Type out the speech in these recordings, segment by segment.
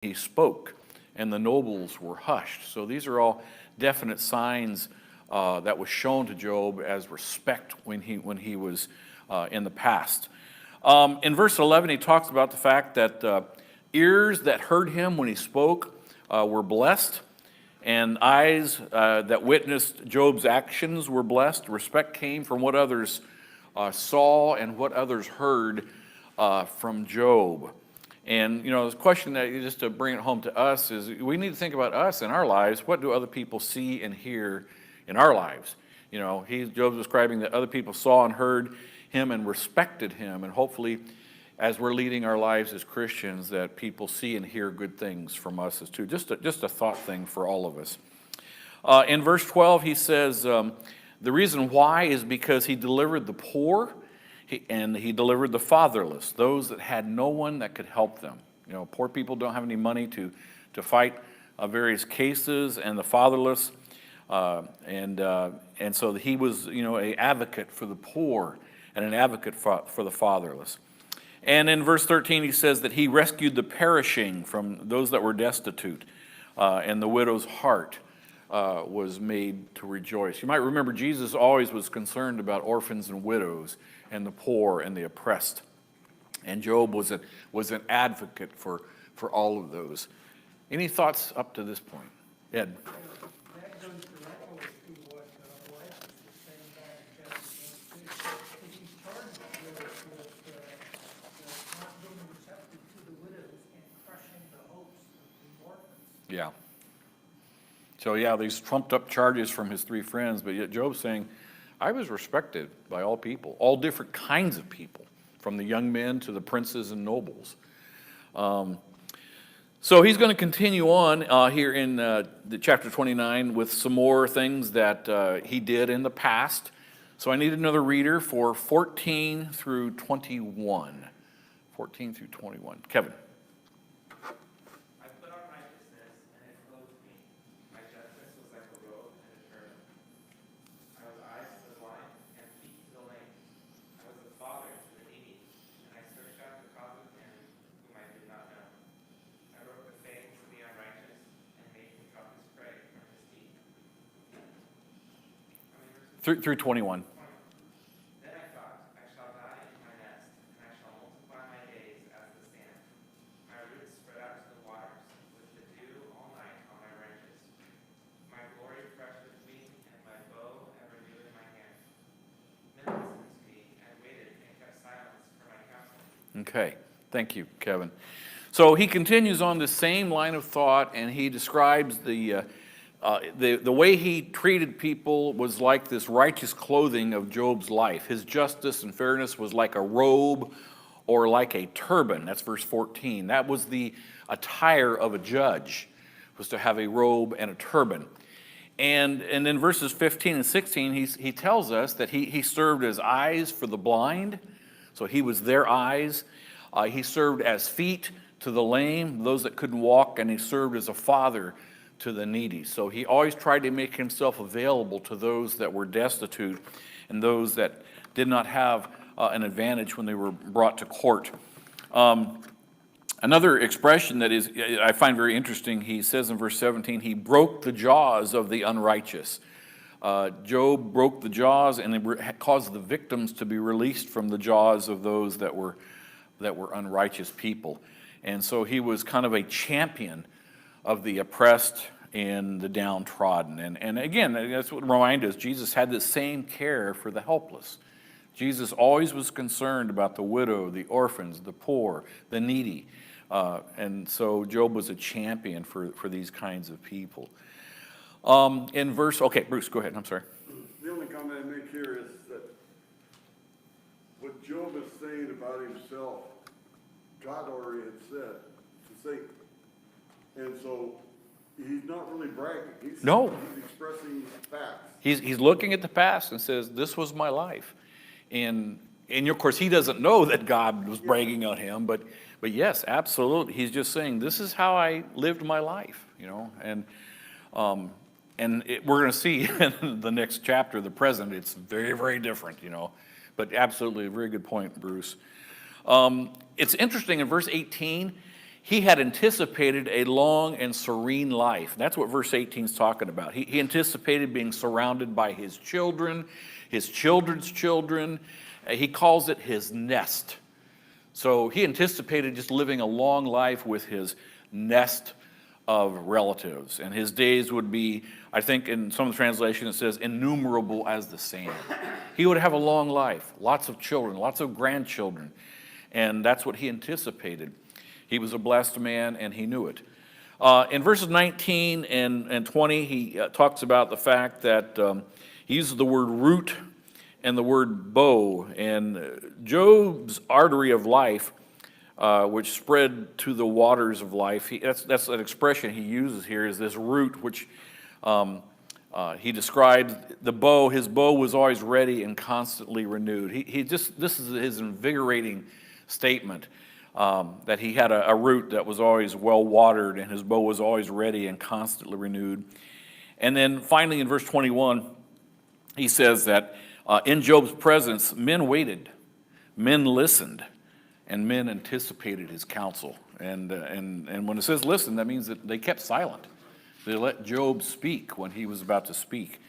he spoke, and the nobles were hushed. So these are all definite signs that was shown to Job as respect when he was in the past. In verse 11, he talks about the fact that ears that heard him when he spoke were blessed, and eyes that witnessed Job's actions were blessed. Respect came from what others saw and what others heard from Job. And, the question that, just to bring it home to us, is we need to think about us in our lives. What do other people see and hear in our lives? Job's describing that other people saw and heard him and respected him. And hopefully, as we're leading our lives as Christians, that people see and hear good things from us as too. Just a thought thing for all of us. In verse 12, he says, the reason why is because he delivered the poor, and he delivered the fatherless, those that had no one that could help them. Poor people don't have any money to fight various cases, and the fatherless, and so he was, an advocate for the poor and an advocate for the fatherless. And in verse 13, he says that he rescued the perishing from those that were destitute, and the widow's heart was made to rejoice. You might remember Jesus always was concerned about orphans and widows and the poor and the oppressed. And Job was an advocate for all of those. Any thoughts up to this point? Ed? That goes directly to what Elias was saying back in chapter 1. He's charged with not being receptive to the widows and crushing the hopes of the orphans. Yeah. So these trumped up charges from his three friends, but yet Job's saying, I was respected by all people, all different kinds of people, from the young men to the princes and nobles. So he's going to continue on here in the chapter 29 with some more things that he did in the past. So I need another reader for 14 through 21. 14 through 21. Kevin. Through 21. Then I thought, I shall die in my nest, and I shall multiply my days as the sand. My roots spread out to the waters, with the dew all night on my branches. My glory fresh with me, and my bow ever new in my hand. Men listened to me, and waited, and kept silence for my counsel. Okay, thank you, Kevin. So he continues on the same line of thought, and he describes the way he treated people was like this righteous clothing of Job's life. His justice and fairness was like a robe or like a turban. That's verse 14. That was the attire of a judge, was to have a robe and a turban. And in verses 15 and 16, he tells us that he served as eyes for the blind, so he was their eyes. He served as feet to the lame, those that couldn't walk, and he served as a father to the needy. So he always tried to make himself available to those that were destitute and those that did not have an advantage when they were brought to court. Another expression that I find very interesting, he says in verse 17, he broke the jaws of the unrighteous. Job broke the jaws, and it caused the victims to be released from the jaws of those that were unrighteous people. And so he was kind of a champion of the oppressed and the downtrodden. And again, that's what reminds us, Jesus had the same care for the helpless. Jesus always was concerned about the widow, the orphans, the poor, the needy. And so Job was a champion for these kinds of people. Okay, Bruce, go ahead. I'm sorry. The only comment I make here is that what Job is saying about himself, God already had said to Satan. And so he's not really bragging. He's expressing facts. He's looking at the past and says, this was my life. And of course, he doesn't know that God was bragging on him, but yes, absolutely. He's just saying, this is how I lived my life, and we're going to see in the next chapter, the present, it's very, very different, but absolutely a very good point, Bruce. It's interesting in verse 18, he had anticipated a long and serene life. That's what verse 18 is talking about. He anticipated being surrounded by his children, his children's children. He calls it his nest. So he anticipated just living a long life with his nest of relatives. And his days would be, I think in some of the translation it says, innumerable as the sand. He would have a long life, lots of children, lots of grandchildren. And that's what he anticipated. He was a blessed man, and he knew it. In verses 19 and 20, he talks about the fact that he uses the word root and the word bow. And Job's artery of life, which spread to the waters of life, that's an expression he uses here, is this root, which he described the bow. His bow was always ready and constantly renewed. This is his invigorating statement. That he had a root that was always well watered, and his bow was always ready and constantly renewed. And then finally in verse 21, he says that in Job's presence, men waited, men listened, and men anticipated his counsel. And when it says listen, that means that they kept silent. They let Job speak when he was about to speak.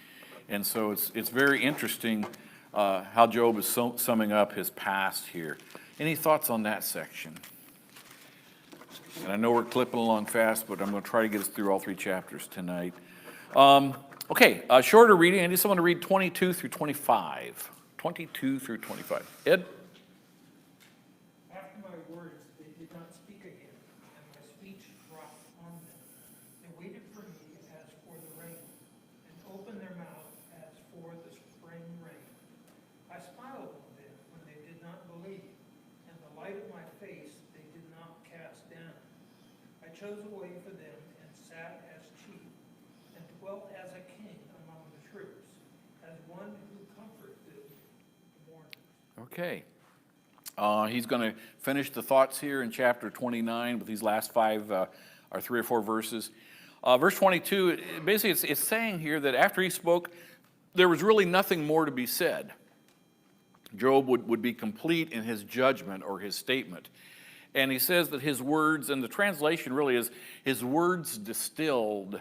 And so it's very interesting how Job is summing up his past here. Any thoughts on that section? And I know we're clipping along fast, but I'm going to try to get us through all 3 chapters tonight. Okay, shorter reading. I need someone to read 22 through 25. 22 through 25. Ed? After my words, they did not speak again, and my speech dropped on them. They waited for me as for the rain, and opened their mouth as for the spring rain. I smiled on them when they did not believe, and the light of my face they did not cast down. I chose a way for them and sat as chief, and dwelt as a king among the troops, as one who comforted the mourners. Okay. He's going to finish the thoughts here in chapter 29 with these last 5 or 3 or 4 verses. Verse 22, basically it's saying here that after he spoke, there was really nothing more to be said. Job would be complete in his judgment or his statement. And he says that his words, and the translation really is, his words distilled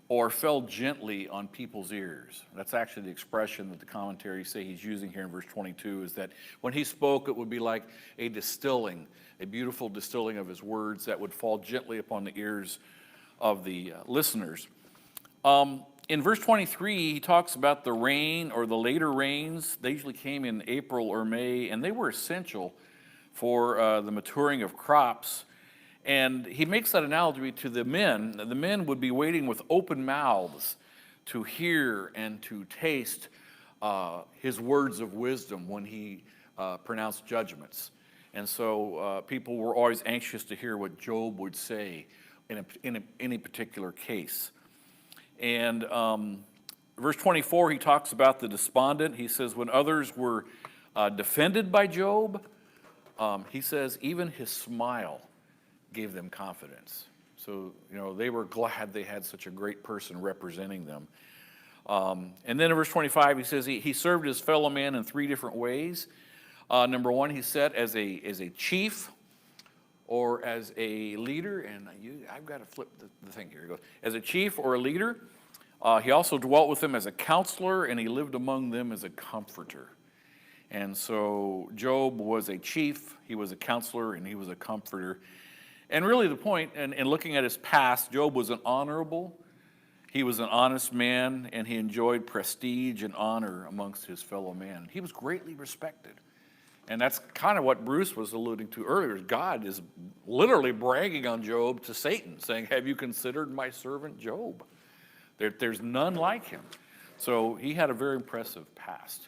or fell gently on people's ears. That's actually the expression that the commentaries say he's using here in verse 22, is that when he spoke, it would be like a distilling, a beautiful distilling of his words that would fall gently upon the ears of the listeners. In verse 23, he talks about the rain or the later rains. They usually came in April or May, and they were essential for the maturing of crops. And he makes that analogy to the men. The men would be waiting with open mouths to hear and to taste his words of wisdom when he pronounced judgments. And so people were always anxious to hear what Job would say in any particular case. And verse 24, he talks about the despondent. He says, when others were defended by Job, he says, even his smile gave them confidence. So, they were glad they had such a great person representing them. And then in verse 25, he says he served his fellow man in 3 different ways. Number 1, he said, as a chief or as a leader. And I've got to flip the thing here. It goes, as a chief or a leader. He also dwelt with them as a counselor, and he lived among them as a comforter. And so Job was a chief, he was a counselor, and he was a comforter. And really the point, in looking at his past, Job was an honorable, he was an honest man, and he enjoyed prestige and honor amongst his fellow man. He was greatly respected. And that's kind of what Bruce was alluding to earlier. God is literally bragging on Job to Satan, saying, have you considered my servant Job? There's none like him. So he had a very impressive past.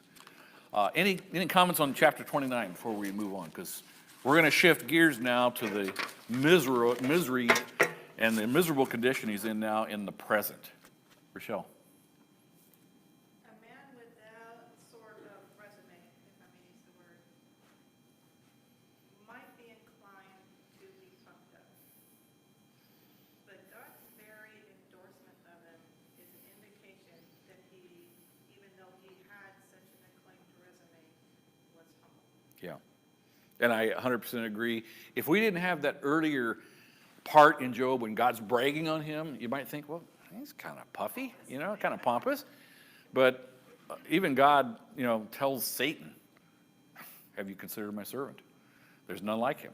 Any comments on chapter 29 before we move on? Because we're going to shift gears now to the misery and the miserable condition he's in now in the present. Rochelle. A man without sort of resume, if I may use the word, might be inclined to be puffed up. But God's very endorsement of him is an indication that he, even though he had such an acclaimed resume, was humble. Yeah. And I 100% agree. If we didn't have that earlier part in Job when God's bragging on him, you might think, well, he's kind of puffy, you know, kind of pompous. But even God, you know, tells Satan, have you considered my servant? There's none like him.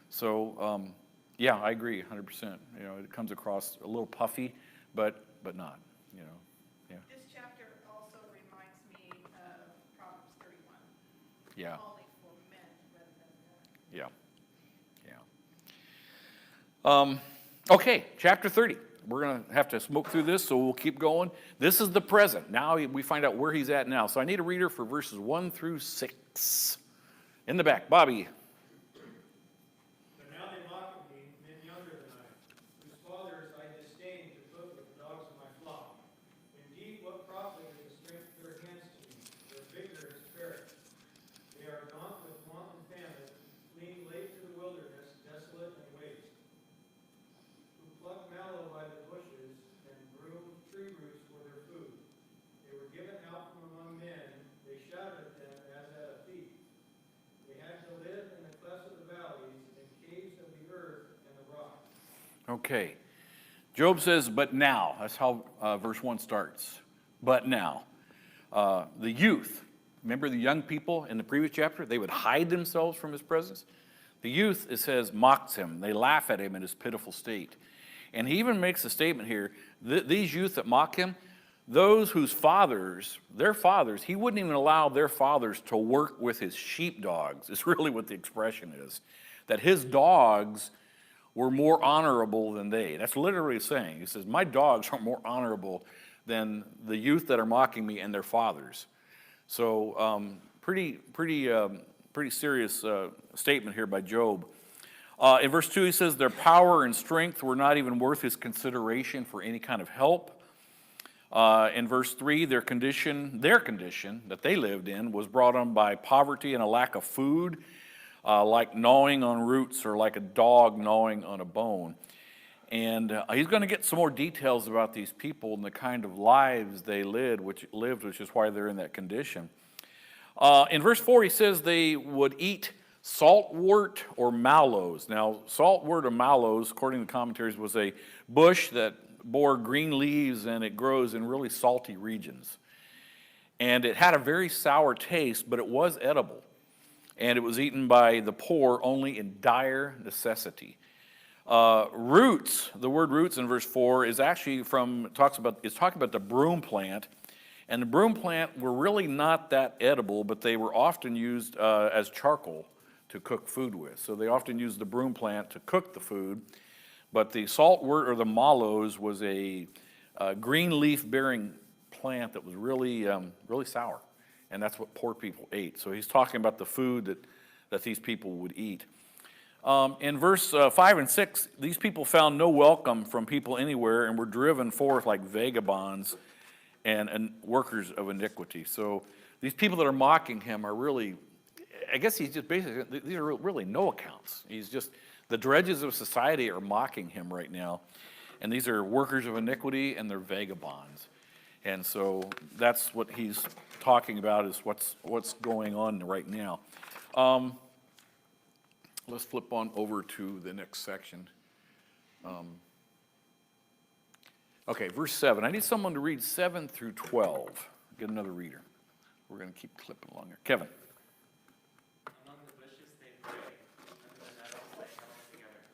So, yeah, I agree 100%. You know, it comes across a little puffy, but not, you know, yeah. This chapter also reminds me of Proverbs 31. Yeah. Calling for men rather than Yeah, yeah. Okay, chapter 30. We're going to have to smoke through this, so we'll keep going. This is the present. Now we find out where he's at now. So I need a reader for verses 1 through 6. In the back, Bobby. But now they mock at me, men younger than I, whose fathers I disdain to put with the dogs of my flock. Indeed, what profit is the strength of their hands to me? Their vigor is perished. They are gaunt with want and famine, fleeing late to the wilderness, desolate and waste. Who pluck mallow by the bushes and broom tree roots for their food. They were given out from among men, they shouted at them as at a feast. They had to live in the clefts of the valleys, in caves of the earth and the rock. Okay. Job says, but now. That's how verse 1 starts. But now. The youth, remember the young people in the previous chapter? They would hide themselves from his presence. The youth, it says, mocks him. They laugh at him in his pitiful state. And he even makes a statement here. These youth that mock him, those whose fathers, their fathers, he wouldn't even allow their fathers to work with his sheepdogs, is really what the expression is. That his dogs were more honorable than they. That's literally saying. He says, my dogs are more honorable than the youth that are mocking me and their fathers. So pretty serious statement here by Job. In verse 2, he says, their power and strength were not even worth his consideration for any kind of help. In verse 3, their condition that they lived in was brought on by poverty and a lack of food, like gnawing on roots or like a dog gnawing on a bone. And he's going to get some more details about these people and the kind of lives they lived, which is why they're in that condition. In verse 4, he says they would eat saltwort or mallows. Now, saltwort or mallows, according to commentaries, was a bush that bore green leaves and it grows in really salty regions. And it had a very sour taste, but it was edible. And it was eaten by the poor only in dire necessity. Roots, the word roots in verse 4 is actually talking about the broom plant. And the broom plant were really not that edible, but they were often used as charcoal to cook food with. So they often used the broom plant to cook the food. But the saltwort or the mallows was a green leaf bearing plant that was really sour. And that's what poor people ate. So he's talking about the food that these people would eat. In verse 5 and 6, these people found no welcome from people anywhere and were driven forth like vagabonds and workers of iniquity. So these people that are mocking him are really, I guess he's just basically, these are really no accounts. He's just, the dredges of society are mocking him right now. And these are workers of iniquity and they're vagabonds. And so that's what he's talking about is what's going on right now. Let's flip on over to the next section. Okay, verse 7. I need someone to read 7 through 12. Get another reader. We're going to keep clipping along here. Kevin. Among the bushes they pray, under the nettles they huddle together.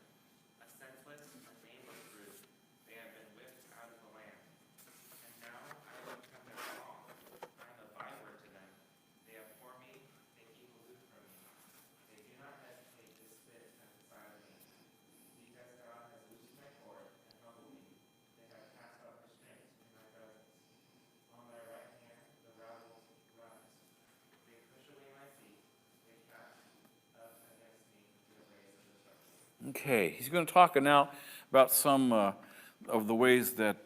A senseless and nameless brood, they have been whipped out of the land. And now I will become their song. I am a byword to them. They abhor me, they keep aloof from me. They do not hesitate to spit at the side of me. Because God has loosed my cord and humbled me, they have cast out restraint in my presence. On my right hand the rabble runs. They push away my feet, they cast up against me the ways of destruction. Okay, he's going to talk now about some of the ways that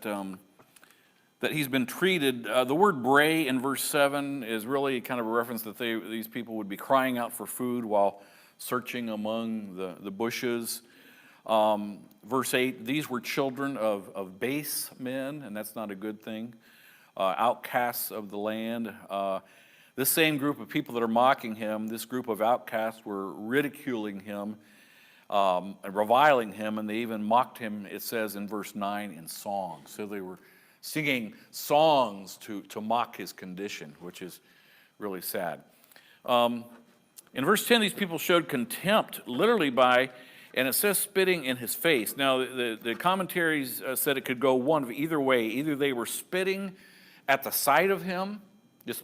he's been treated. The word bray in verse 7 is really kind of a reference that these people would be crying out for food while searching among the bushes. Verse 8, these were children of base men, and that's not a good thing. Outcasts of the land. This same group of people that are mocking him, this group of outcasts were ridiculing him. reviling him, and they even mocked him, it says in verse 9, in song. So they were singing songs to mock his condition, which is really sad. In verse 10, these people showed contempt, literally by, and it says spitting in his face. Now, the commentaries said it could go one of either way. Either they were spitting at the sight of him, just,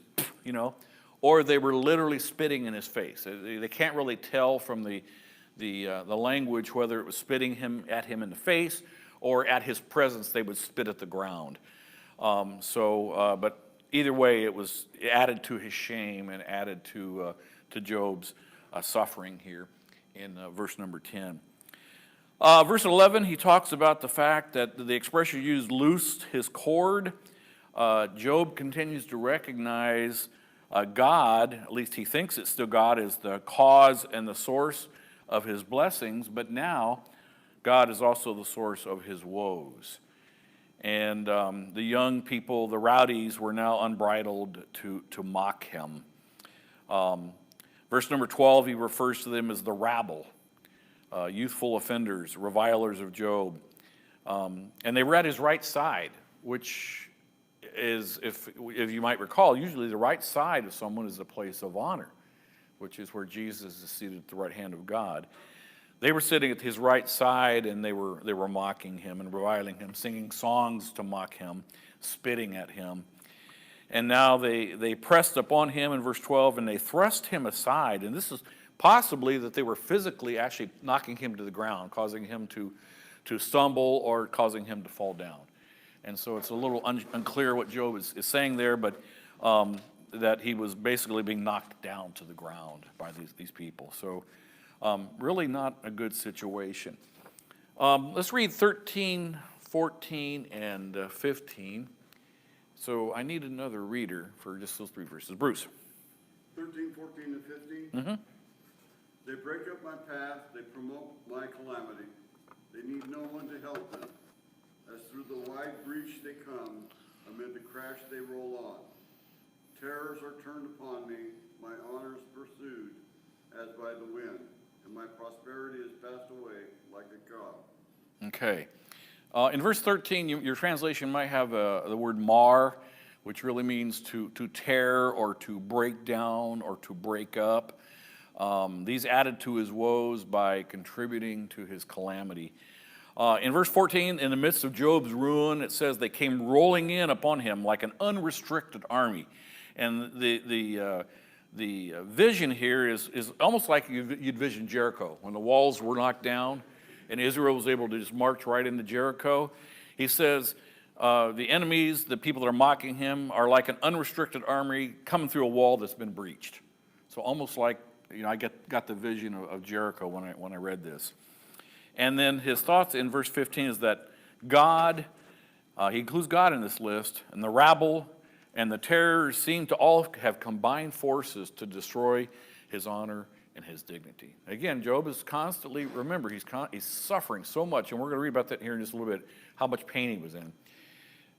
or they were literally spitting in his face. They can't really tell from the language whether it was spitting at him in the face or at his presence they would spit at the ground. But either way, it was added to his shame and added to Job's suffering here in verse number 10. Verse 11, he talks about the fact that the expression used loosed his cord. Job continues to recognize God, at least he thinks it's still God, is the cause and the source of his blessings, but now God is also the source of his woes. And the young people, the rowdies, were now unbridled to mock him. Verse number 12, he refers to them as the rabble, youthful offenders, revilers of Job. And they were at his right side, which is, if you might recall, usually the right side of someone is a place of honor, which is where Jesus is seated at the right hand of God. They were sitting at his right side, and they were mocking him and reviling him, singing songs to mock him, spitting at him. And now they pressed upon him in verse 12, and they thrust him aside. And this is possibly that they were physically actually knocking him to the ground, causing him to stumble or causing him to fall down. And so it's a little unclear what Job is saying there, but that he was basically being knocked down to the ground by these people. So really not a good situation. Let's read 13, 14, and 15. So I need another reader for just those three verses. Bruce. 13, 14, and 15? Mm-hmm. They break up my path, they promote my calamity. They need no one to help them. As through the wide breach they come, amid the crash they roll on. Terrors are turned upon me, my honor is pursued as by the wind, and my prosperity is passed away like a god. Okay. In verse 13, your translation might have the word mar, which really means to tear or to break down or to break up. These added to his woes by contributing to his calamity. In verse 14, in the midst of Job's ruin, it says they came rolling in upon him like an unrestricted army. And the vision here is almost like you'd vision Jericho. When the walls were knocked down and Israel was able to just march right into Jericho, he says the enemies, the people that are mocking him, are like an unrestricted army coming through a wall that's been breached. So almost like, I got the vision of Jericho when I read this. And then his thoughts in verse 15 is that God, he includes God in this list, and the rabble and the terrors seem to all have combined forces to destroy his honor and his dignity. Again, Job is constantly, remember, he's suffering so much, and we're going to read about that here in just a little bit, how much pain he was in.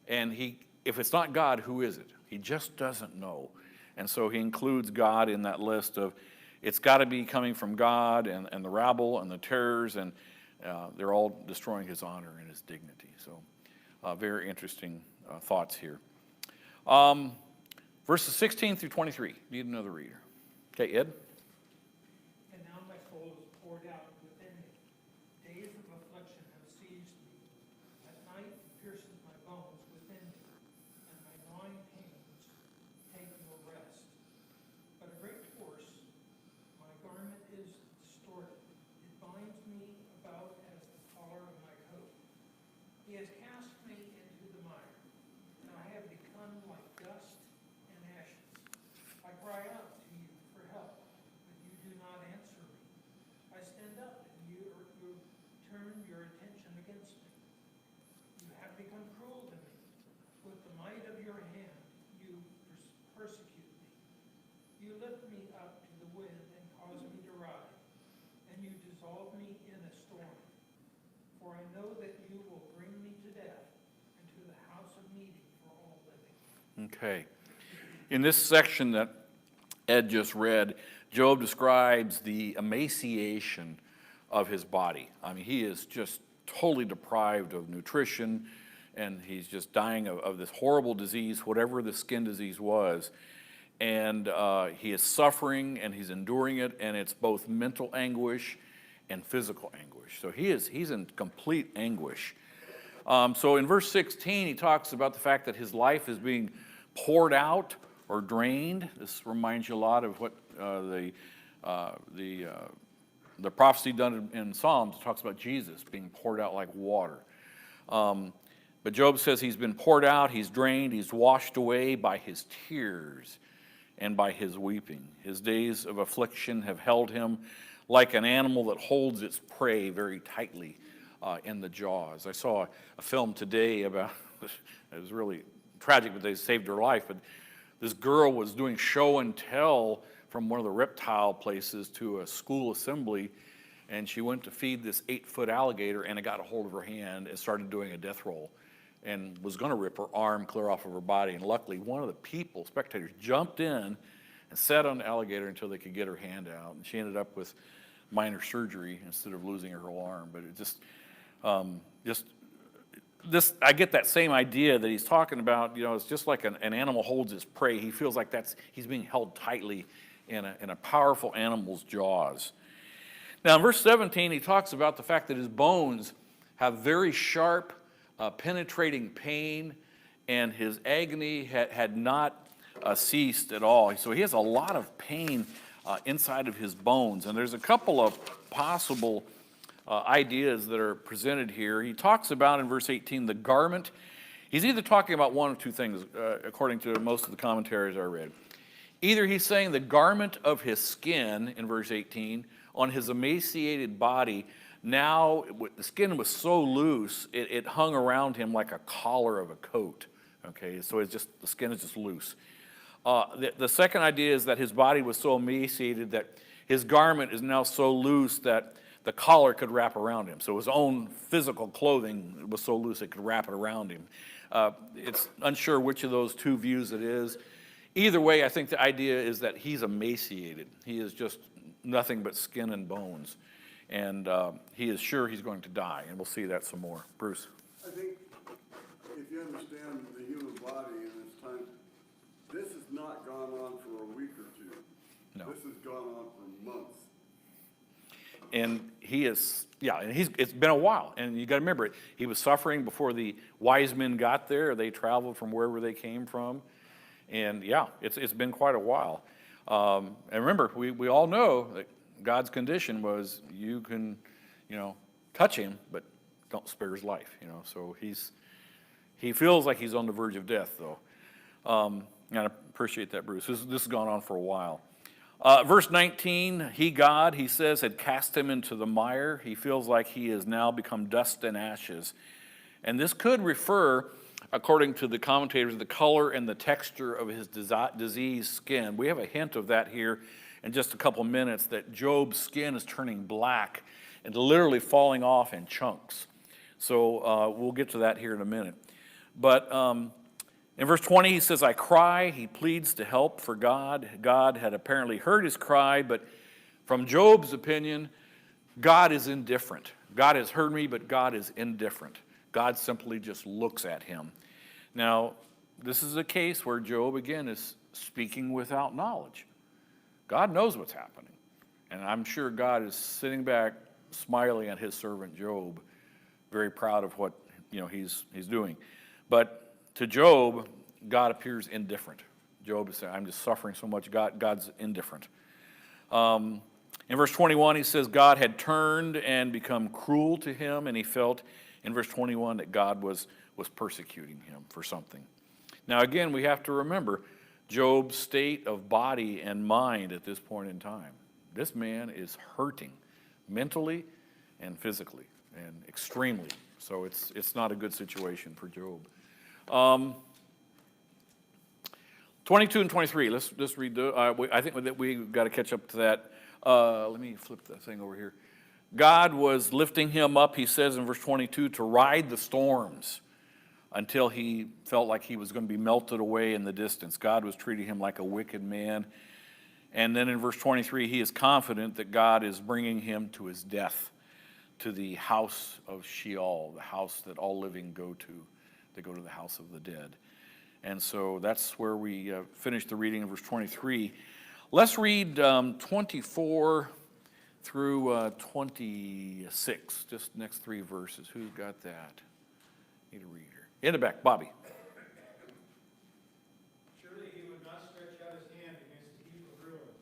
And if it's not God, who is it? He just doesn't know. And so he includes God in that list of, it's got to be coming from God and the rabble and the terrors, and they're all destroying his honor and his dignity. So very interesting thoughts here. Verses 16 through 23. Need another reader. Okay, Ed? And now my soul is poured out within me. Days of affliction have seized me. At night it pierces my bones within me, and my gnawing pains take no rest. But a great force, my garment is distorted. It binds me about as the collar of my coat. He has cast me into the mire, and I have become like dust and ashes. I cry out to you for help, but you do not answer me. I stand up, and you turn your attention against me. You have become cruel to me. With the might of your hand, you persecute me. You lift me up to the wind and cause me to ride, and you dissolve me in a storm. For I know that you will bring me to death and to the house of meeting for all living. Okay. In this section that Ed just read, Job describes the emaciation of his body. I mean, he is just totally deprived of nutrition, and he's just dying of this horrible disease, whatever the skin disease was. And he is suffering, and he's enduring it, and it's both mental anguish and physical anguish. So he's in complete anguish. So in verse 16, he talks about the fact that his life is being poured out or drained. This reminds you a lot of what the prophecy done in Psalms talks about Jesus being poured out like water. But Job says he's been poured out, he's drained, he's washed away by his tears and by his weeping. His days of affliction have held him like an animal that holds its prey very tightly in the jaws. I saw a film today about, it was really tragic, but they saved her life, but this girl was doing show and tell from one of the reptile places to a school assembly, and she went to feed this 8-foot alligator, and it got a hold of her hand and started doing a death roll and was going to rip her arm clear off of her body. And luckily, one of the people, spectators, jumped in and sat on the alligator until they could get her hand out. And she ended up with minor surgery instead of losing her whole arm. But it this, I get that same idea that he's talking about. You know, it's just like an animal holds its prey. He feels like he's being held tightly in a powerful animal's jaws. Now, in verse 17, he talks about the fact that his bones have very sharp, penetrating pain, and his agony had not ceased at all. So he has a lot of pain inside of his bones. And there's a couple of possible ideas that are presented here. He talks about in verse 18 the garment. He's either talking about one of two things, according to most of the commentaries I read. Either he's saying the garment of his skin in verse 18 on his emaciated body. Now the skin was so loose it hung around him like a collar of a coat. Okay, so it's just the skin is just loose. The second idea is that his body was so emaciated that his garment is now so loose that the collar could wrap around him. So his own physical clothing was so loose it could wrap it around him. It's unsure which of those two views it is. Either way, I think the idea is that he's emaciated. He is just nothing but skin and bones. And he is sure he's going to die, and we'll see that some more. Bruce? I think if you understand the human body in this time, this has not gone on for a week or two. No. This has gone on for months. And it's been a while. And you got to remember, he was suffering before the wise men got there. They traveled from wherever they came from. And yeah, it's been quite a while. And remember, we all know that God's condition was you can, touch him, but don't spare his life, So he feels like he's on the verge of death, though. And I appreciate that, Bruce. This has gone on for a while. Verse 19, God, he says, had cast him into the mire. He feels like he has now become dust and ashes. And this could refer, according to the commentators, the color and the texture of his diseased skin. We have a hint of that here in just a couple minutes, that Job's skin is turning black and literally falling off in chunks. So we'll get to that here in a minute. But in verse 20, he says, I cry. He pleads to help for God. God had apparently heard his cry, but from Job's opinion, God is indifferent. God has heard me, but God is indifferent. God simply just looks at him. Now, this is a case where Job, again, is speaking without knowledge. God knows what's happening. And I'm sure God is sitting back, smiling at his servant Job, very proud of what he's doing. But to Job, God appears indifferent. Job is saying, I'm just suffering so much. God's indifferent. In verse 21, he says God had turned and become cruel to him, and he felt in verse 21 that God was persecuting him for something. Now, again, we have to remember Job's state of body and mind at this point in time. This man is hurting mentally and physically, and extremely. So it's not a good situation for Job. 22 and 23, let's just read I think that we've got to catch up to that. Let me flip that thing over here. God was lifting him up, he says in verse 22, to ride the storms until he felt like he was going to be melted away in the distance. God was treating him like a wicked man. And then in verse 23, he is confident that God is bringing him to his death. to the house of Sheol, the house that all living go to. They go to the house of the dead. And so that's where we finish the reading of verse 23. Let's read 24 through 26, just next three verses. Who's got that? Need a reader. In the back, Bobby. Surely he would not stretch out his hand against the heap of ruins.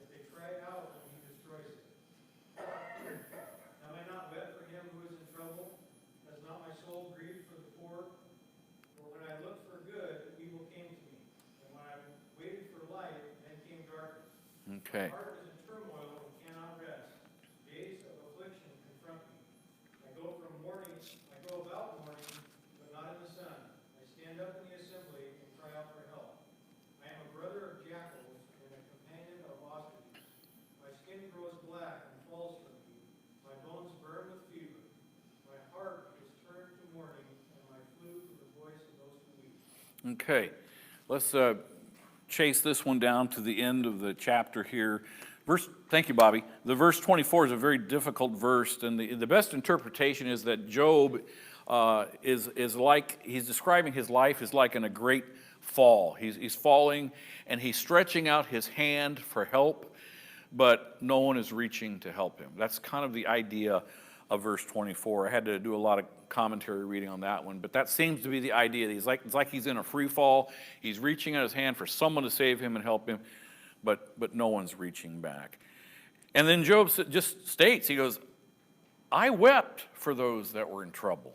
If they cry out, then he destroys it. Am I not wept for him who is in trouble? Has not my soul grieved for the poor? For when I looked for good, evil came to me. And when I waited for light, then came darkness. Okay. My heart is in turmoil and cannot rest. Days of affliction confront me. I go about mourning, but not in the sun. I stand up in the assembly and cry out for help. I am a brother of jackals and a companion of ostriches. My skin grows black and falls from me. My bones burn with fever. My heart is turned to mourning, and my flute to the voice of those who weep. Okay. Let's chase this one down to the end of the chapter here. Thank you, Bobby. The verse 24 is a very difficult verse, and the best interpretation is that Job is like, he's describing his life is like in a great fall. He's falling, and he's stretching out his hand for help, but no one is reaching to help him. That's kind of the idea of verse 24. I had to do a lot of commentary reading on that one, but that seems to be the idea. It's like he's in a free fall. He's reaching out his hand for someone to save him and help him, but no one's reaching back. And then Job just states, he goes, I wept for those that were in trouble,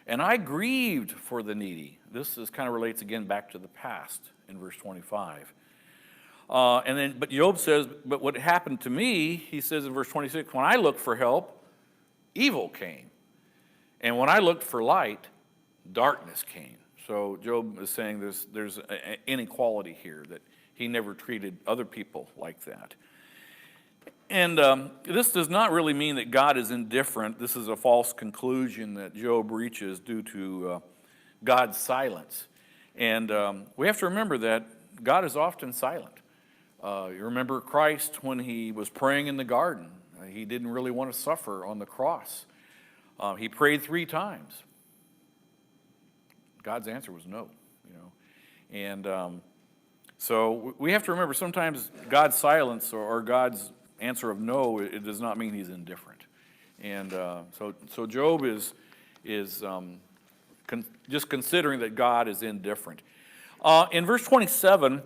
and I grieved for the needy. This kind of relates again back to the past in verse 25. But Job says, but what happened to me, he says in verse 26, when I looked for help, evil came. And when I looked for light, darkness came. So Job is saying there's inequality here, that he never treated other people like that. And this does not really mean that God is indifferent. This is a false conclusion that Job reaches due to God's silence. And we have to remember that God is often silent. You remember Christ when he was praying in the garden. He didn't really want to suffer on the cross. He prayed 3 times. God's answer was no, And so we have to remember sometimes God's silence or God's answer of no, it does not mean he's indifferent. And so Job is just considering that God is indifferent. In verse 27,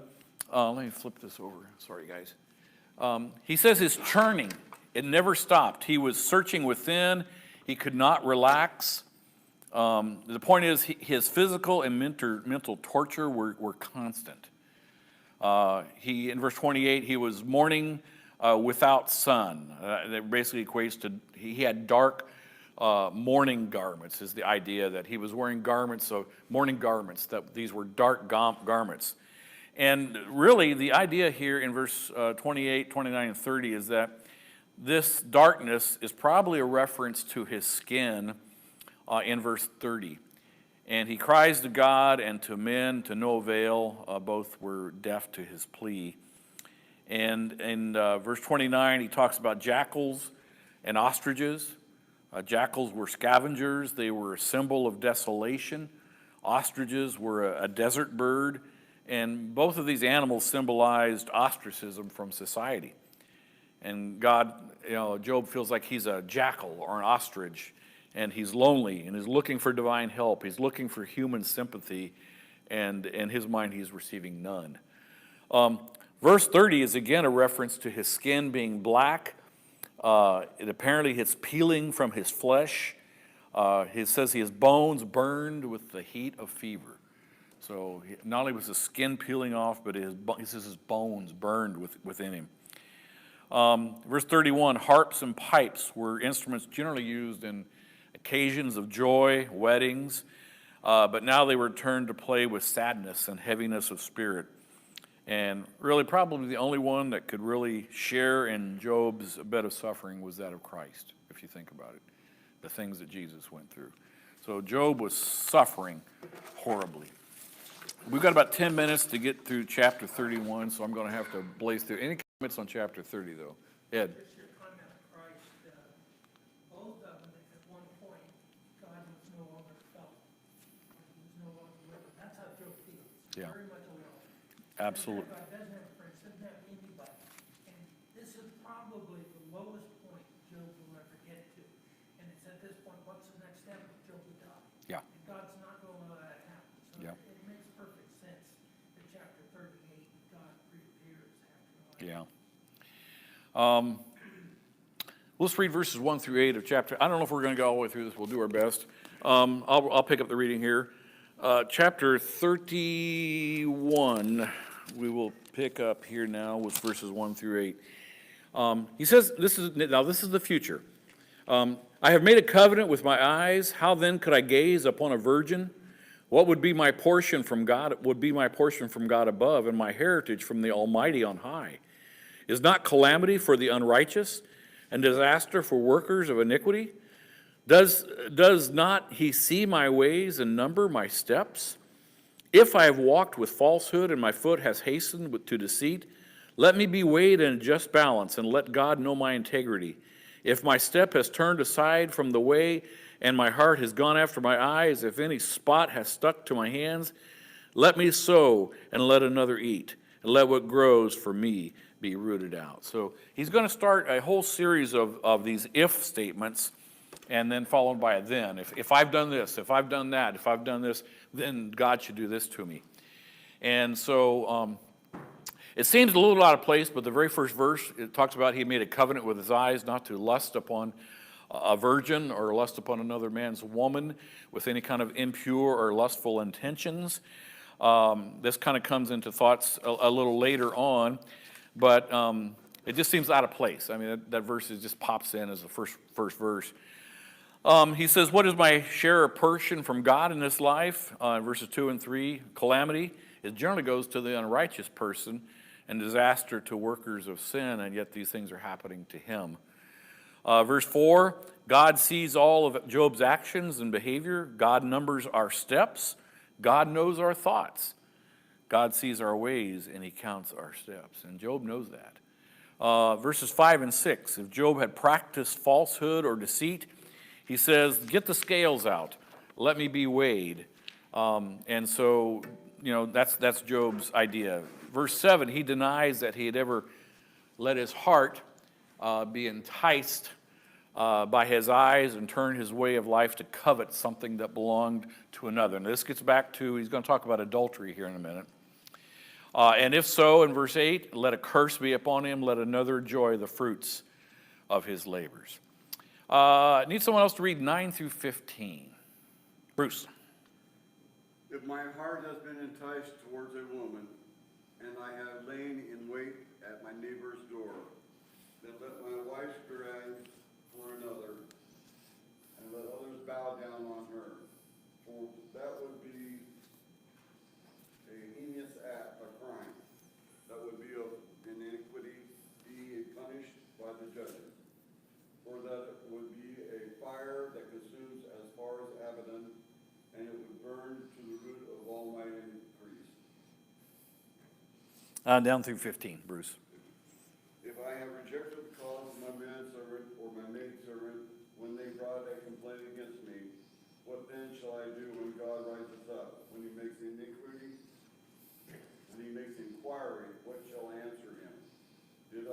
let me flip this over. Sorry, guys. He says his churning, it never stopped. He was searching within. He could not relax. The point is his physical and mental torture were constant. In verse 28, he was mourning without sun. That basically equates to he had dark mourning garments, is the idea that he was wearing mourning garments, that these were dark garments. And really, the idea here in verse 28, 29, and 30 is that this darkness is probably a reference to his skin in verse 30. And he cries to God and to men to no avail. Both were deaf to his plea. And in verse 29, he talks about jackals and ostriches. Jackals were scavengers. They were a symbol of desolation. Ostriches were a desert bird. And both of these animals symbolized ostracism from society. And God, Job feels like he's a jackal or an ostrich, and he's lonely and is looking for divine help. He's looking for human sympathy, and in his mind, he's receiving none. Verse 30 is again a reference to his skin being black. Apparently, it's peeling from his flesh. It says his bones burned with the heat of fever. So not only was his skin peeling off, but he says his bones burned within him. Verse 31, harps and pipes were instruments generally used in occasions of joy, weddings, but now they were turned to play with sadness and heaviness of spirit. And really probably the only one that could really share in Job's bed of suffering was that of Christ, if you think about it, the things that Jesus went through. So Job was suffering horribly. We've got about 10 minutes to get through chapter 31, so I'm going to have to blaze through. Any comments on chapter 30, though? Ed? Just your comment, Christ, both of Yeah. very much alone. Absolutely. God doesn't have friends, doesn't have anybody. And this is probably the lowest point Job will ever get to. And it's at this point, what's the next step? Job would die. Yeah. And God's not going to let that happen. So Yeah. it makes perfect sense that chapter 38, God reappears after the Yeah. Let's read verses 1 through 8 of chapter. I don't know if we're going to go all the way through this. We'll do our best. I'll pick up the reading here. Chapter 31, we will pick up here now with verses 1 through 8. He says, this is the future. I have made a covenant with my eyes. How then could I gaze upon a virgin? What would be my portion from God? Would be my portion from God above, and my heritage from the Almighty on high. Is not calamity for the unrighteous, and disaster for workers of iniquity? Does not he see my ways and number my steps? If I have walked with falsehood, and my foot has hastened to deceit, let me be weighed in just balance, and let God know my integrity. If my step has turned aside from the way, and my heart has gone after my eyes, if any spot has stuck to my hands, let me sow, and let another eat, and let what grows for me be rooted out. So he's going to start a whole series of these if statements, and then followed by a then. If I've done this, if I've done that, if I've done this, then God should do this to me. And so it seems a little out of place, but the very first verse, it talks about he made a covenant with his eyes not to lust upon a virgin or lust upon another man's woman with any kind of impure or lustful intentions. This kind of comes into thoughts a little later on, but it just seems out of place. I mean, that verse just pops in as the first verse. He says, what is my share or portion from God in this life? Verses 2 and 3, calamity. It generally goes to the unrighteous person, and disaster to workers of sin, and yet these things are happening to him. Verse 4, God sees all of Job's actions and behavior. God numbers our steps. God knows our thoughts. God sees our ways, and he counts our steps. And Job knows that. Verses 5 and 6, if Job had practiced falsehood or deceit, he says, get the scales out. Let me be weighed. And so, that's Job's idea. Verse 7, he denies that he had ever let his heart be enticed by his eyes and turn his way of life to covet something that belonged to another. And this gets back to, he's going to talk about adultery here in a minute. And if so, in verse 8, let a curse be upon him, let another enjoy the fruits of his labors. I need someone else to read 9 through 15. Bruce. If my heart has been enticed towards a woman, and I have lain in wait at my neighbor's door, then let my wife drag for another, and let others bow down on her. For that would be a heinous act, a crime. That would be of iniquity, be punished by the judges. For that would be a fire that consumes as far as Abaddon, and it would burn to the root of all my increase. Down through 15, Bruce. If I have rejected the cause of my manservant or my maidservant when they brought a complaint against me, what then shall I do when God rises up? When he makes iniquity, when he makes inquiry, what shall I answer him? Did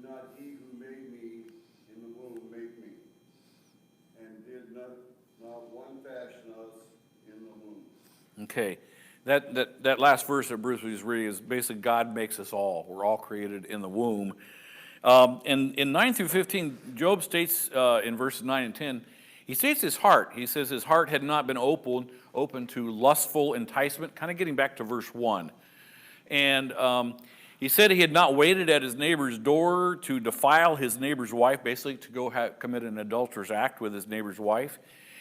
not he who made me in the womb make me? And did not one fashion us in the womb? Okay. That last verse that Bruce was reading is basically God makes us all. We're all created in the womb. And in 9 through 15, Job states in verses 9 and 10, he states his heart. He says his heart had not been open to lustful enticement, kind of getting back to verse 1. And he said he had not waited at his neighbor's door to defile his neighbor's wife, basically to go commit an adulterous act with his neighbor's wife.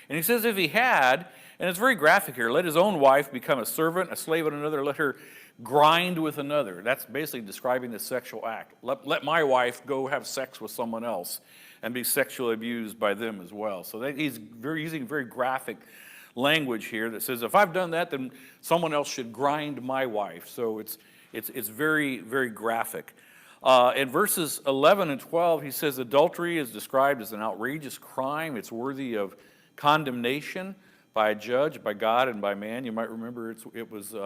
And he says if he had, and it's very graphic here, let his own wife become a servant, a slave of another, let her grind with another. That's basically describing the sexual act. Let my wife go have sex with someone else and be sexually abused by them as well. So he's using very graphic language here that says if I've done that, then someone else should grind my wife. So it's very, very graphic. In verses 11 and 12, he says adultery is described as an outrageous crime. It's worthy of condemnation by a judge, by God, and by man. You might remember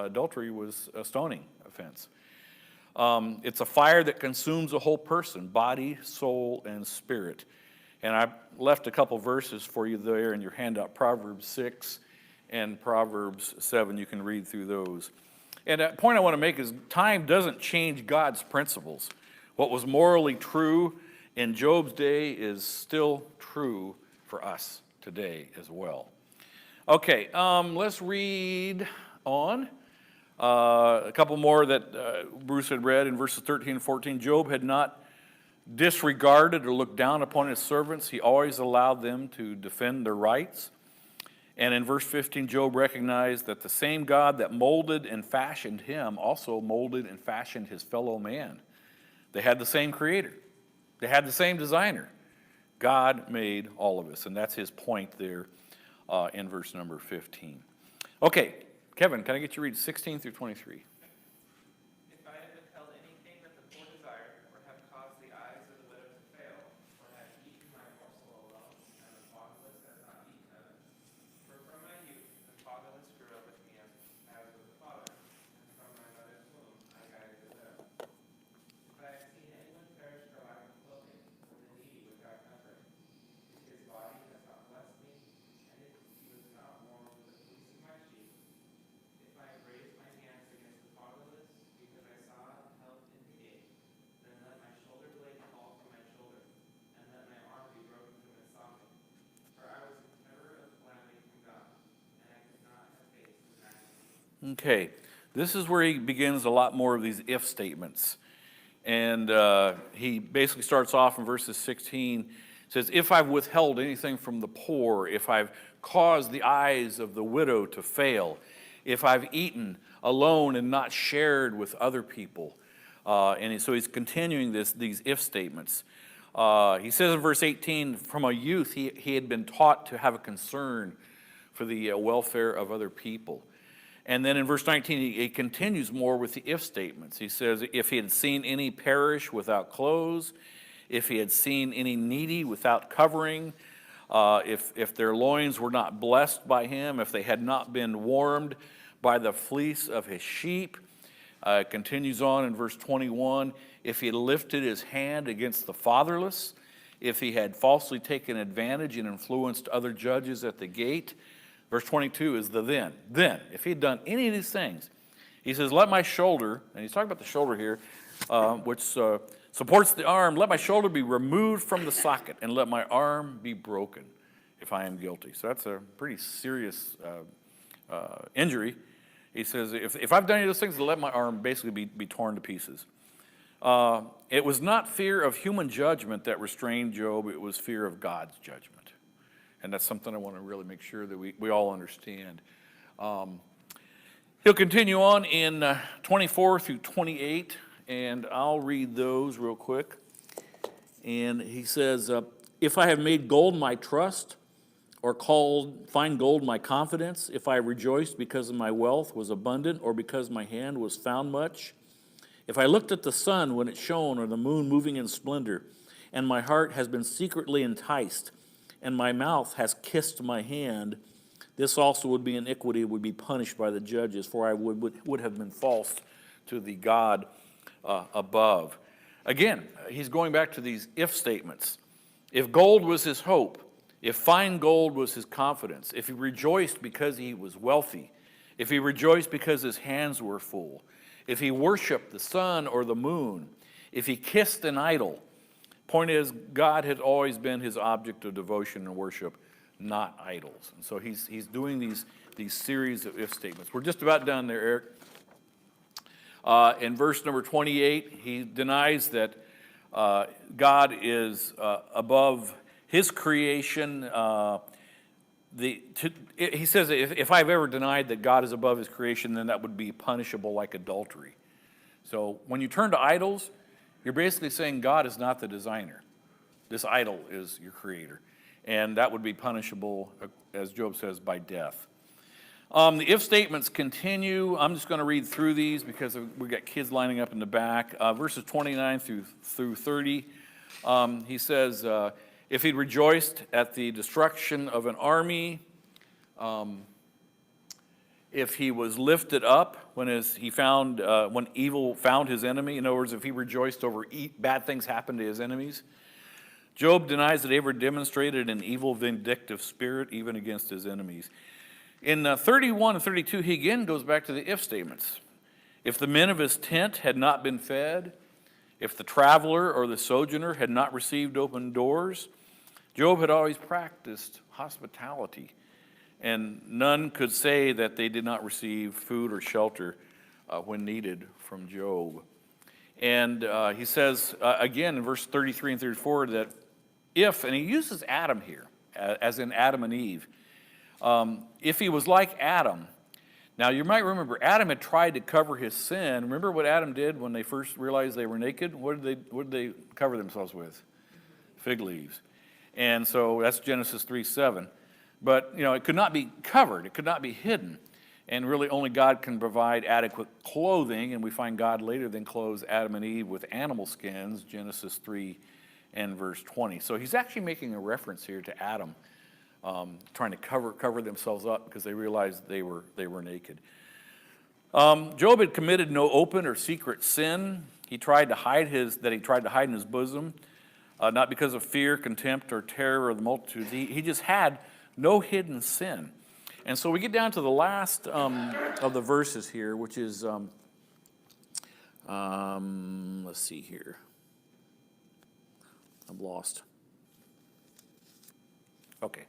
adultery was a stoning offense. It's a fire that consumes a whole person, body, soul, and spirit. And I left a couple verses for you there in your handout, Proverbs 6 and Proverbs 7. You can read through those. And the point I want to make is time doesn't change God's principles. What was morally true in Job's day is still true for us today as well. Okay, let's read on. A couple more that Bruce had read in verses 13 and 14. Job had not disregarded or looked down upon his servants. He always allowed them to defend their rights. And in verse 15, Job recognized that the same God that molded and fashioned him also molded and fashioned his fellow man. They had the same creator. They had the same designer. God made all of us, and that's his point there in verse number 15. Okay, Kevin, can I get you to read 16 through 23? If I have withheld anything that the poor desired, or have caused the eyes of the widow to fail, or have eaten my morsel alone, and the fatherless has not eaten of it. For from my youth the fatherless grew up with me as with the father, and from my mother's womb I guided the widow. If I have seen anyone perish for lack of clothing, or the needy without comfort, if his body has not blessed me, and if he was not warmed with the fleece of my sheep, if I have raised my hands against the fatherless, because I saw help in the gate, then let my shoulder blade fall from my shoulder, and let my arm be broken from its socket. For I was in terror of calamity from God, and I could not have faced his majesty. Okay, this is where he begins a lot more of these if statements. And he basically starts off in verses 16, says, if I've withheld anything from the poor, if I've caused the eyes of the widow to fail, if I've eaten alone and not shared with other people. So he's continuing these if statements. He says in verse 18, from a youth he had been taught to have a concern for the welfare of other people. And then in verse 19, he continues more with the if statements. He says, if he had seen any perish without clothes, if he had seen any needy without covering, if their loins were not blessed by him, if they had not been warmed by the fleece of his sheep. It continues on in verse 21, if he had lifted his hand against the fatherless, if he had falsely taken advantage and influenced other judges at the gate. Verse 22 is the then. Then, if he had done any of these things, he says, let my shoulder, and he's talking about the shoulder here, which supports the arm, let my shoulder be removed from the socket, and let my arm be broken if I am guilty. So that's a pretty serious injury. He says, if I've done any of those things, let my arm basically be torn to pieces. It was not fear of human judgment that restrained Job, it was fear of God's judgment. And that's something I want to really make sure that we all understand. He'll continue on in 24 through 28, and I'll read those real quick. And he says, if I have made gold my trust, or called fine gold my confidence, if I rejoiced because my wealth was abundant, or because my hand was found much, if I looked at the sun when it shone, or the moon moving in splendor, and my heart has been secretly enticed, and my mouth has kissed my hand, this also would be iniquity, would be punished by the judges, for I would have been false to the God above. Again, he's going back to these if statements. If gold was his hope, if fine gold was his confidence, if he rejoiced because he was wealthy, if he rejoiced because his hands were full, if he worshiped the sun or the moon, if he kissed an idol, point is, God had always been his object of devotion and worship, not idols. And so he's doing these series of if statements. We're just about done there, Eric. In verse number 28, he denies that God is above his creation. He says if I've ever denied that God is above his creation, then that would be punishable like adultery. So when you turn to idols, you're basically saying God is not the designer. This idol is your creator. And that would be punishable, as Job says, by death. The if statements continue. I'm just going to read through these because we've got kids lining up in the back. Verses 29 through 30, he says, if he rejoiced at the destruction of an army, if he was lifted up when when evil found his enemy. In other words, if he rejoiced over bad things happened to his enemies. Job denies that he ever demonstrated an evil, vindictive spirit even against his enemies. In 31 and 32, he again goes back to the if statements. If the men of his tent had not been fed, if the traveler or the sojourner had not received open doors, Job had always practiced hospitality, and none could say that they did not receive food or shelter when needed from Job. And he says, again, in verse 33 and 34, that and he uses Adam here, as in Adam and Eve, if he was like Adam. Now, you might remember, Adam had tried to cover his sin. Remember what Adam did when they first realized they were naked? What did they cover themselves with? Fig leaves. And so that's Genesis 3:7. But, it could not be covered. It could not be hidden. And really only God can provide adequate clothing. And we find God later then clothes Adam and Eve with animal skins, Genesis 3 and verse 20. So he's actually making a reference here to Adam, trying to cover themselves up because they realized they were naked. Job had committed no open or secret sin. He tried to hide in his bosom, not because of fear, contempt, or terror of the multitudes. He just had no hidden sin. And so we get down to the last of the verses here, which is, let's see here. I'm lost. Okay.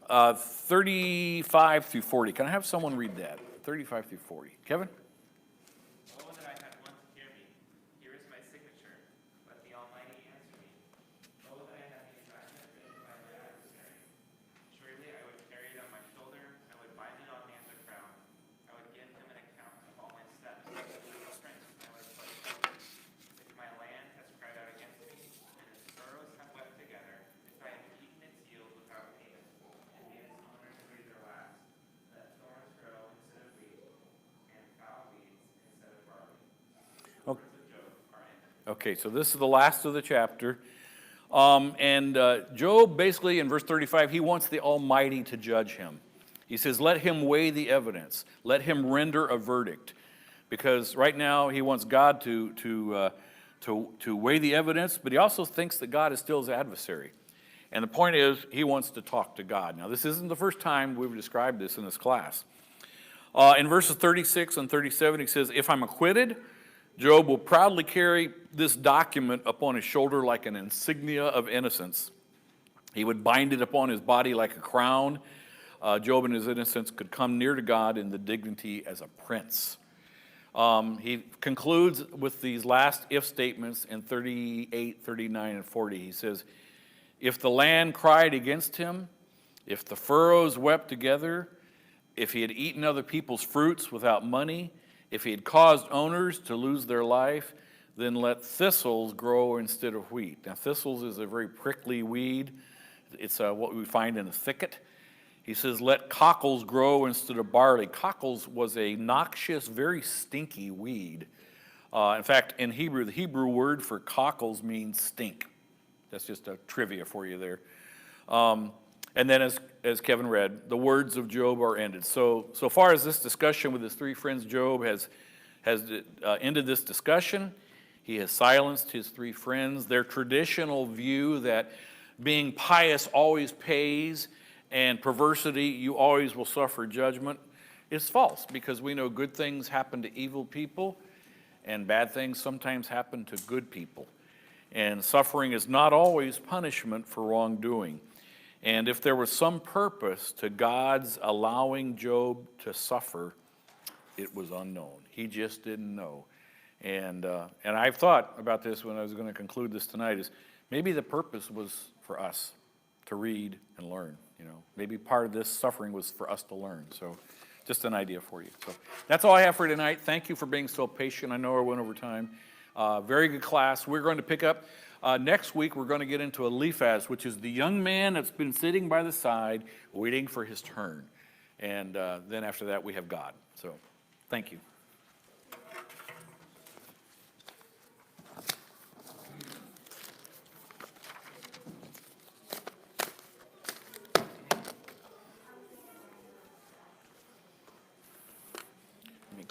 35 through 40. Can I have someone read that? 35 through 40. Kevin? Oh, that I had one to hear me. Here is my signature. Let the Almighty answer me. Oh, that I had the assignment written by my adversary. Surely I would carry it on my shoulder. I would bind it on me as a crown. I would give him an account of all my steps. With strength I would put him. If my land has cried out against me, and its furrows have wept together, if I have eaten its yield without payment, and made its owners breathe their last, let thorns grow instead of wheat, and foul weeds instead of barley. The words of Job are ended. Okay, so this is the last of the chapter. Job, basically, in verse 35, he wants the Almighty to judge him. He says, let him weigh the evidence. Let him render a verdict. Because right now, he wants God to weigh the evidence, but he also thinks that God is still his adversary. And the point is, he wants to talk to God. Now, this isn't the first time we've described this in this class. In verses 36 and 37, he says, if I'm acquitted, Job will proudly carry this document upon his shoulder like an insignia of innocence. He would bind it upon his body like a crown. Job in his innocence could come near to God in the dignity as a prince. He concludes with these last if statements in 38, 39, and 40. He says, if the land cried against him, if the furrows wept together, if he had eaten other people's fruits without money, if he had caused owners to lose their life, then let thistles grow instead of wheat. Now, thistles is a very prickly weed. It's what we find in a thicket. He says, let cockles grow instead of barley. Cockles was a noxious, very stinky weed. In fact, in Hebrew, the Hebrew word for cockles means stink. That's just a trivia for you there. And then as Kevin read, the words of Job are ended. So far as this discussion with his three friends, Job has ended this discussion. He has silenced his three friends. Their traditional view that being pious always pays and perversity, you always will suffer judgment, is false, because we know good things happen to evil people and bad things sometimes happen to good people. And suffering is not always punishment for wrongdoing. And if there was some purpose to God's allowing Job to suffer, it was unknown. He just didn't know. And I've thought about this when I was going to conclude this tonight, is maybe the purpose was for us to read and learn. Maybe part of this suffering was for us to learn. So just an idea for you. So that's all I have for tonight. Thank you for being so patient. I know I went over time. Very good class. We're going to pick up next week. We're going to get into Eliphaz, which is the young man that's been sitting by the side waiting for his turn. And then after that, we have God. So thank you.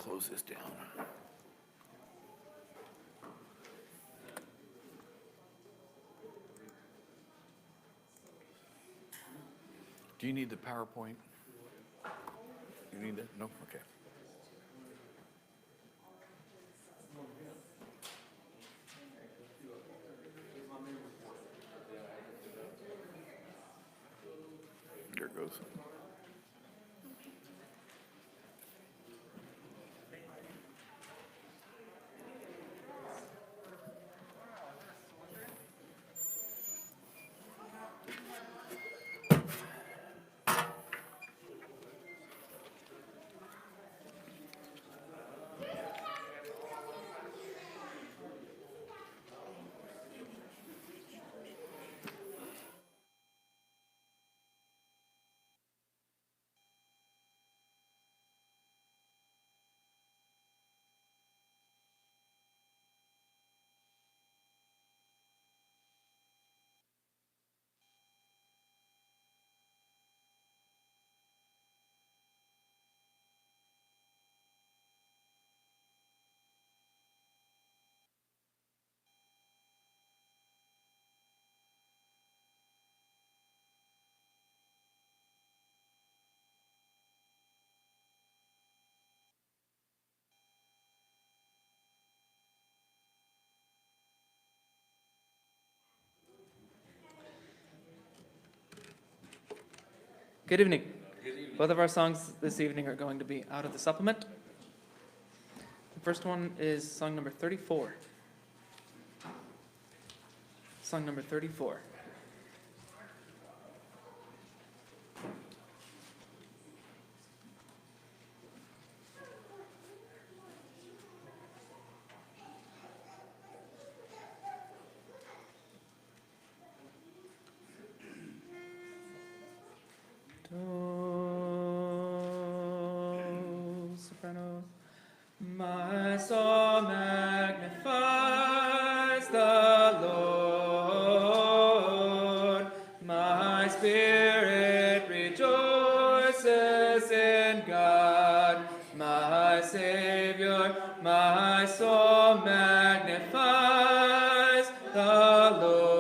close this down. Do you need the PowerPoint? You need that? No? Okay. There it goes. Good evening. Both of our songs this evening are going to be out of the supplement. The first one is song number 34. Song number 34. Do, soprano. My soul magnifies the Lord. My spirit rejoices in God, my Savior. My soul magnifies the Lord.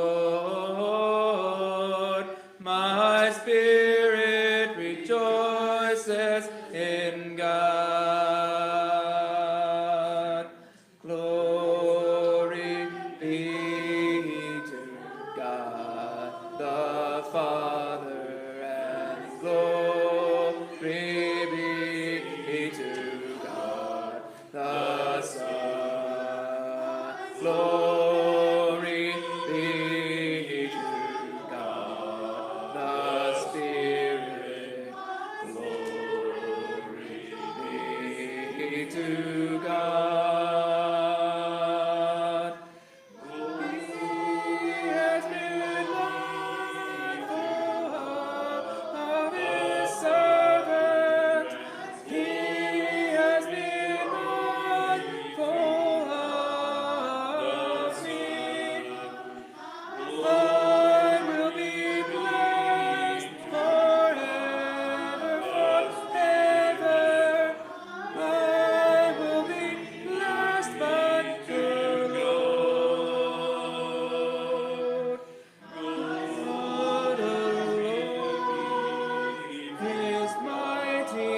My spirit rejoices in God. Glory be to God the Father, and glory be to God the Son. Glory be to God the Spirit. Glory be to God. He has been mindful of his servant. He has been mindful of me. I will be blessed forever, forever. I will be blessed by the Lord. God alone is mighty,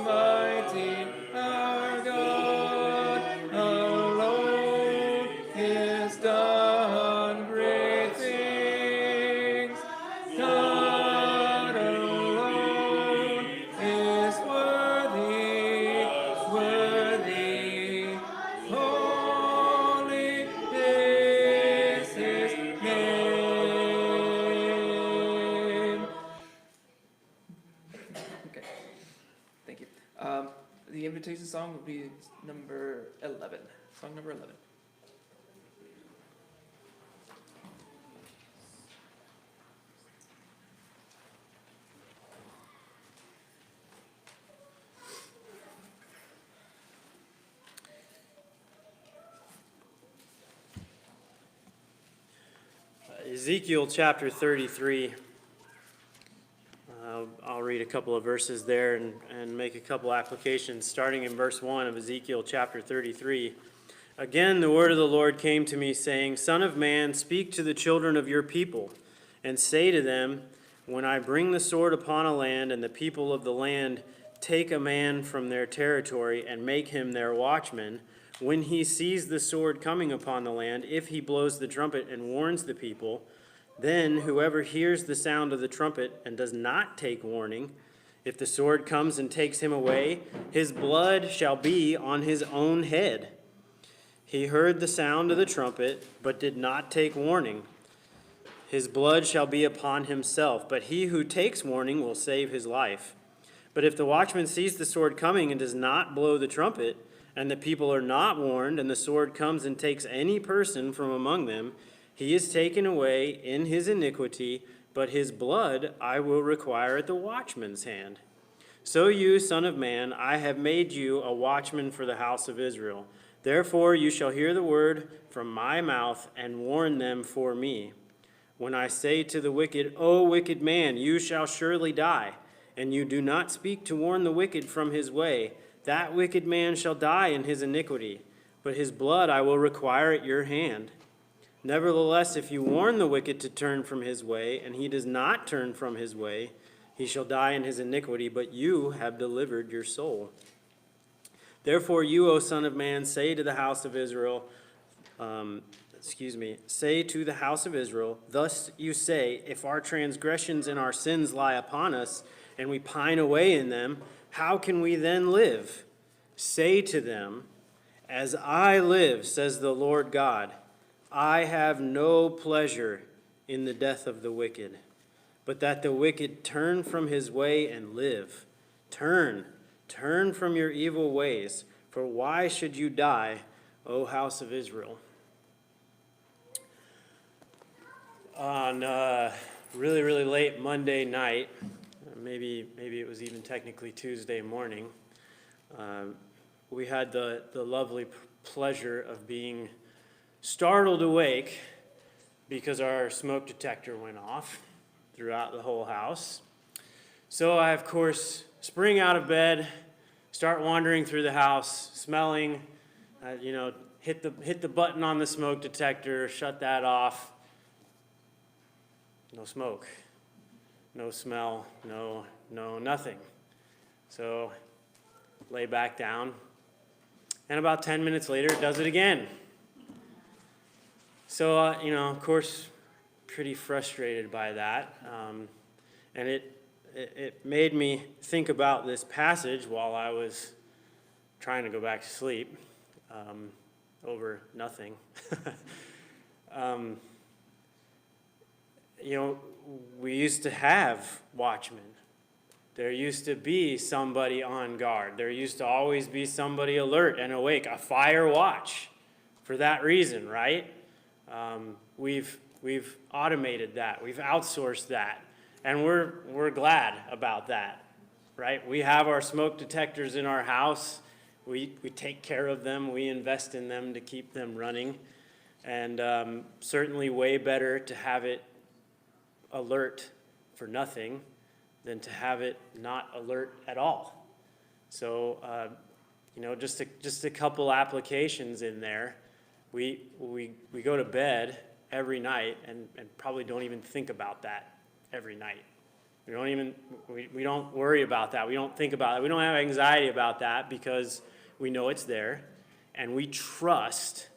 mighty. Our God alone has done great things. God alone is worthy, worthy. Holy is his name. Okay, thank you. The invitation song will be number 11. Song number 11. Ezekiel chapter 33. I'll read a a couple of verses there and make a couple applications, starting in verse 1 of Ezekiel chapter 33. Again, the word of the Lord came to me, saying, Son of man, speak to the children of your people, and say to them, when I bring the sword upon a land, and the people of the land take a man from their territory and make him their watchman, when he sees the sword coming upon the land, if he blows the trumpet and warns the people, then whoever hears the sound of the trumpet and does not take warning, if the sword comes and takes him away, his blood shall be on his own head. He heard the sound of the trumpet, but did not take warning. His blood shall be upon himself, but he who takes warning will save his life. But if the watchman sees the sword coming and does not blow the trumpet, and the people are not warned, and the sword comes and takes any person from among them, he is taken away in his iniquity, but his blood I will require at the watchman's hand. So you, son of man, I have made you a watchman for the house of Israel. Therefore you shall hear the word from my mouth and warn them for me. When I say to the wicked, O wicked man, you shall surely die, and you do not speak to warn the wicked from his way, that wicked man shall die in his iniquity, but his blood I will require at your hand. Nevertheless, if you warn the wicked to turn from his way, and he does not turn from his way, he shall die in his iniquity, but you have delivered your soul. Therefore you, O son of man, say to the house of Israel, say to the house of Israel, thus you say, if our transgressions and our sins lie upon us, and we pine away in them, how can we then live? Say to them, as I live, says the Lord God, I have no pleasure in the death of the wicked, but that the wicked turn from his way and live. Turn from your evil ways, for why should you die, O house of Israel? On really, really late Monday night, maybe it was even technically Tuesday morning, we had the lovely pleasure of being startled awake because our smoke detector went off throughout the whole house. So I, of course, spring out of bed, start wandering through the house, smelling, hit the button on the smoke detector, shut that off. No smoke, no smell, no nothing. So lay back down, and about 10 minutes later, it does it again. So, of course, pretty frustrated by that. And it made me think about this passage while I was trying to go back to sleep over nothing. We used to have watchmen. There used to be somebody on guard. There used to always be somebody alert and awake, a fire watch for that reason, right? We've automated that. We've outsourced that. And we're glad about that, right? We have our smoke detectors in our house. We take care of them. We invest in them to keep them running. And certainly way better to have it alert for nothing than to have it not alert at all. So, just a couple applications in there. We go to bed every night and probably don't even think about that every night. We don't worry about that. We don't think about it. We don't have anxiety about that because we know it's there, and we trust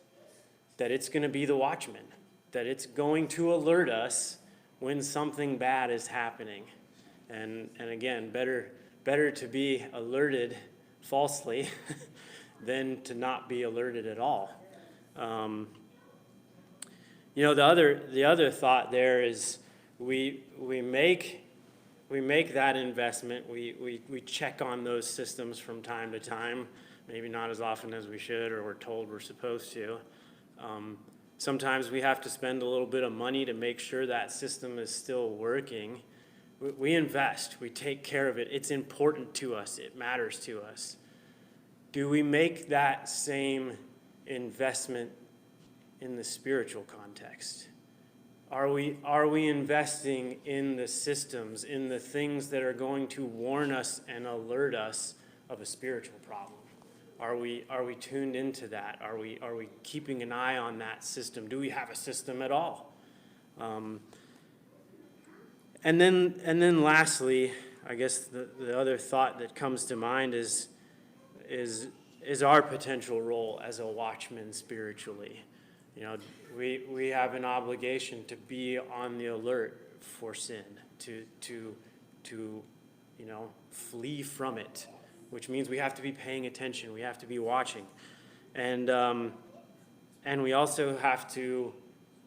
that it's going to be the watchman, that it's going to alert us when something bad is happening. And again, better to be alerted falsely than to not be alerted at all. The other thought there is we make that investment. We check on those systems from time to time, maybe not as often as we should or we're told we're supposed to. Sometimes we have to spend a little bit of money to make sure that system is still working. We invest, we take care of it. It's important to us, it matters to us. Do we make that same investment in the spiritual context? Are we investing in the systems, in the things that are going to warn us and alert us of a spiritual problem? Are we tuned into that? Are we keeping an eye on that system? Do we have a system at all? And then lastly, I guess the other thought that comes to mind is our potential role as a watchman spiritually. You know, we have an obligation to be on the alert for sin, to flee from it, which means we have to be paying attention, we have to be watching, and we also have to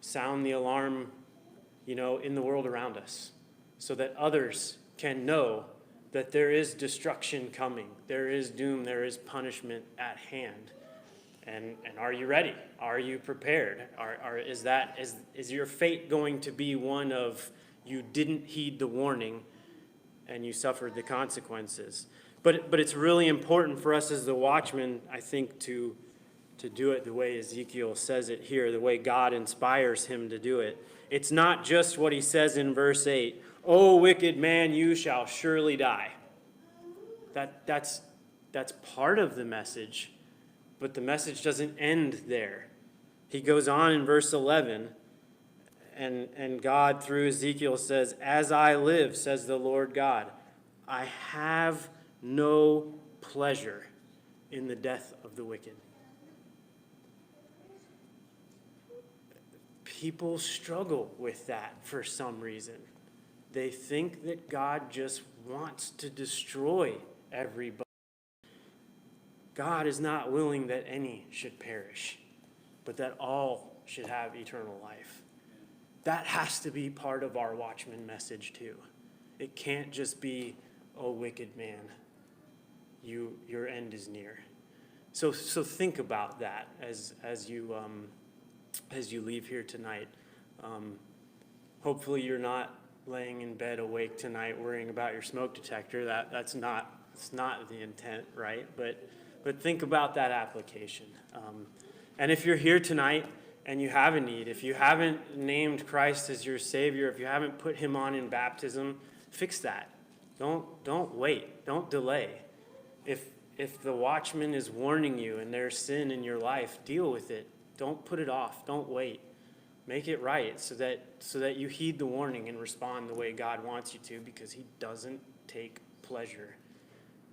sound the alarm, in the world around us, so that others can know that there is destruction coming, there is doom, there is punishment at hand. And are you ready? Are you prepared? Is your fate going to be one of you didn't heed the warning and you suffered the consequences? But it's really important for us as the watchmen, I think, to do it the way Ezekiel says it here, the way God inspires him to do it. It's not just what he says in verse 8, "O wicked man, you shall surely die." That's part of the message. But the message doesn't end there. He goes on in verse 11, and God, through Ezekiel, says, "As I live, says the Lord God, I have no pleasure in the death of the wicked." People struggle with that for some reason. They think that God just wants to destroy everybody. God is not willing that any should perish, but that all should have eternal life. That has to be part of our watchman message too. It can't just be, "Oh, wicked man, your end is near." So think about that as you leave here tonight. Hopefully you're not laying in bed awake tonight worrying about your smoke detector. It's not the intent, right? But think about that application. And if you're here tonight and you have a need, if you haven't named Christ as your Savior, if you haven't put him on in baptism, fix that. Don't wait. Don't delay. If the watchman is warning you and there's sin in your life, deal with it. Don't put it off. Don't wait. Make it right so that you heed the warning and respond the way God wants you to, because he doesn't take pleasure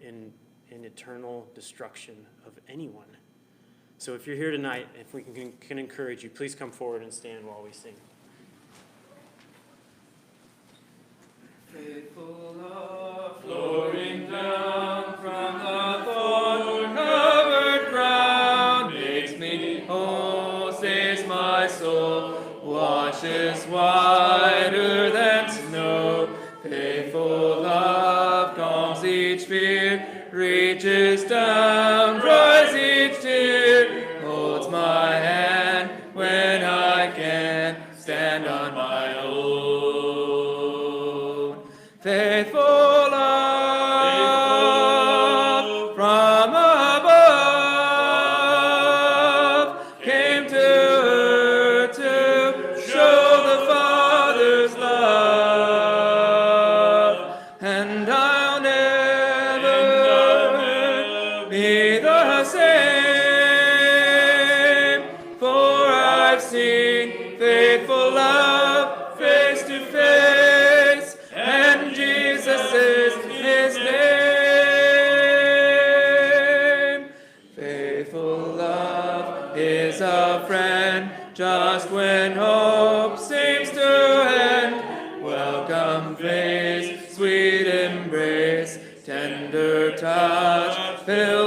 in eternal destruction of anyone. So if you're here tonight, if we can encourage you, please come forward and stand while we sing. Faithful love flowing down from the thorn-covered ground makes me whole, saves my soul, washes whiter than snow. Faithful love calms each fear, reaches down, dries each tear, holds my hand when I can't stand on my own. Faithful love from above came to earth to show the Father's love, and I'll never be the same, for I've seen faithful love face to face, and Jesus is his name. Faithful love is a friend just when hope seems to end. Welcome face, sweet embrace, tender touch, fill